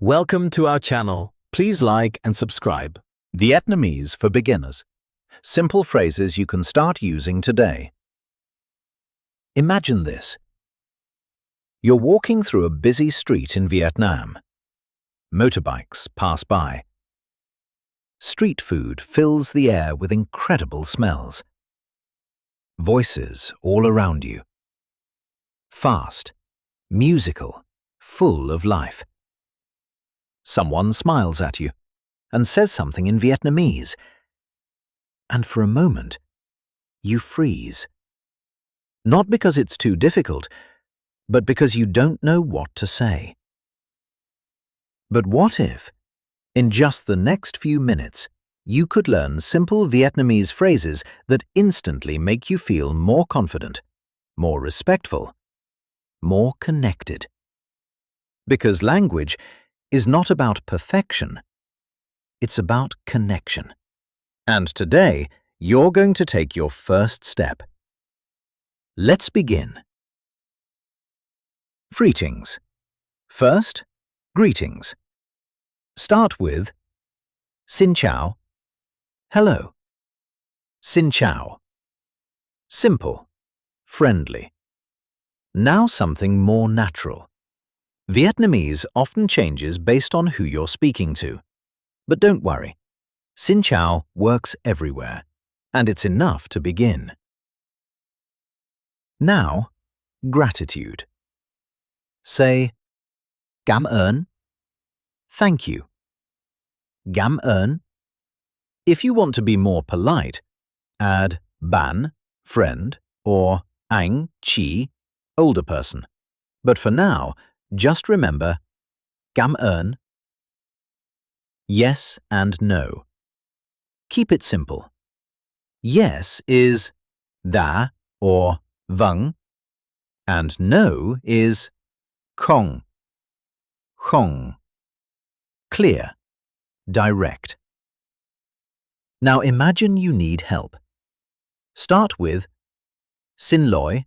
Welcome to our channel. Please like and subscribe. Vietnamese for beginners. Simple phrases you can start using today. Imagine this. You're walking through a busy street in Vietnam. Motorbikes pass by. Street food fills the air with incredible smells. Voices all around you. Fast, musical, full of life. Someone smiles at you and says something in Vietnamese. And for a moment, you freeze. Not because it's too difficult, but because you don't know what to say. But what if, in just the next few minutes, you could learn simple Vietnamese phrases that instantly make you feel more confident, more respectful, more connected? Because language is not about perfection, it's about connection. And today, you're going to take your first step. Let's begin. Greetings. First, greetings. Start with Xin chào. Hello. Xin chào. Simple, friendly. Now something more natural. Vietnamese often changes based on who you're speaking to. But don't worry. Xin chào works everywhere, and it's enough to begin. Now, gratitude. Say, cảm ơn. Thank you. Cảm ơn. If you want to be more polite, add bạn, friend, or anh, chị, older person. But for now, just remember, cảm ơn. Yes and no. Keep it simple. Yes is đã or vâng, and no is không, không. Clear, direct. Now imagine you need help. Start with xin lỗi.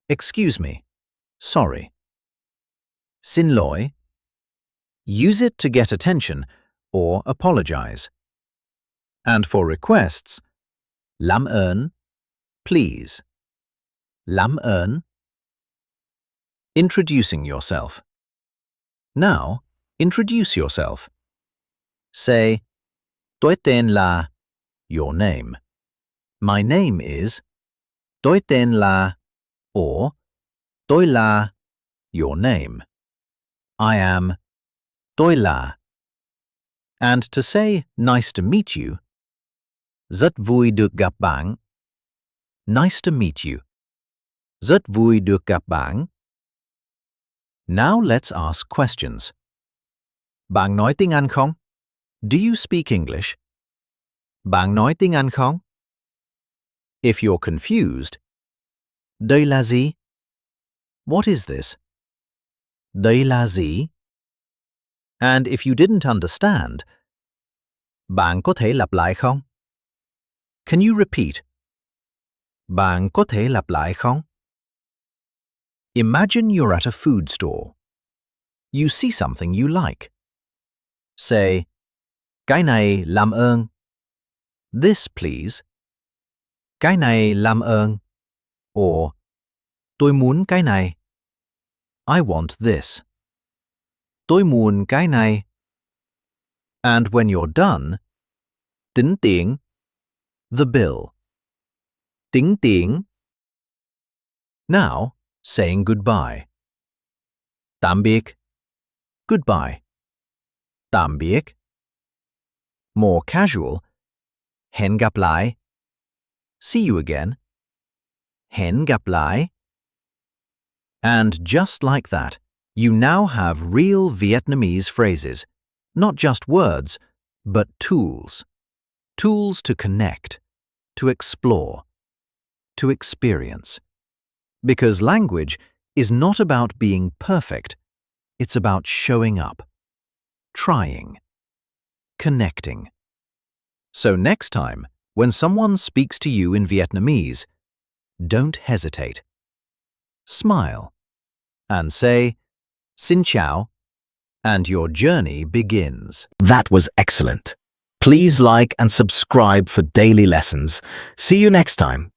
Excuse me, sorry. Xin lỗi. Use it to get attention or apologize. And for requests, làm ơn, please. Làm ơn. Introducing yourself. Now, introduce yourself. Say, tôi tên là, your name. My name is, tôi tên là, or tôi là, your name. I am, tôi là. And to say nice to meet you, rất vui được gặp bạn. Nice to meet you. Rất vui được gặp bạn. Now let's ask questions. Bạn nói tiếng Anh không? Do you speak English? Bạn nói tiếng Anh không? If you're confused, đây là gì? What is this? Đây là gì? And if you didn't understand, bạn có thể lặp lại không? Can you repeat? Bạn có thể lặp lại không? Imagine you're at a food store. You see something you like. Say, cái này làm ơn. This, please. Cái này làm ơn. Or, tôi muốn cái này. I want this. Tôi muốn cái này. And when you're done, tính tiền, the bill. Tính tiền. Now, saying goodbye. Tạm biệt. Goodbye. Tạm biệt. More casual. Hẹn gặp lại. See you again. Hẹn gặp lại. And just like that, you now have real Vietnamese phrases, not just words, but tools. Tools to connect, to explore, to experience. Because language is not about being perfect, it's about showing up, trying, connecting. So next time, when someone speaks to you in Vietnamese, don't hesitate. Smile and say, Xin chào, and your journey begins. That was excellent. Please like and subscribe for daily lessons. See you next time.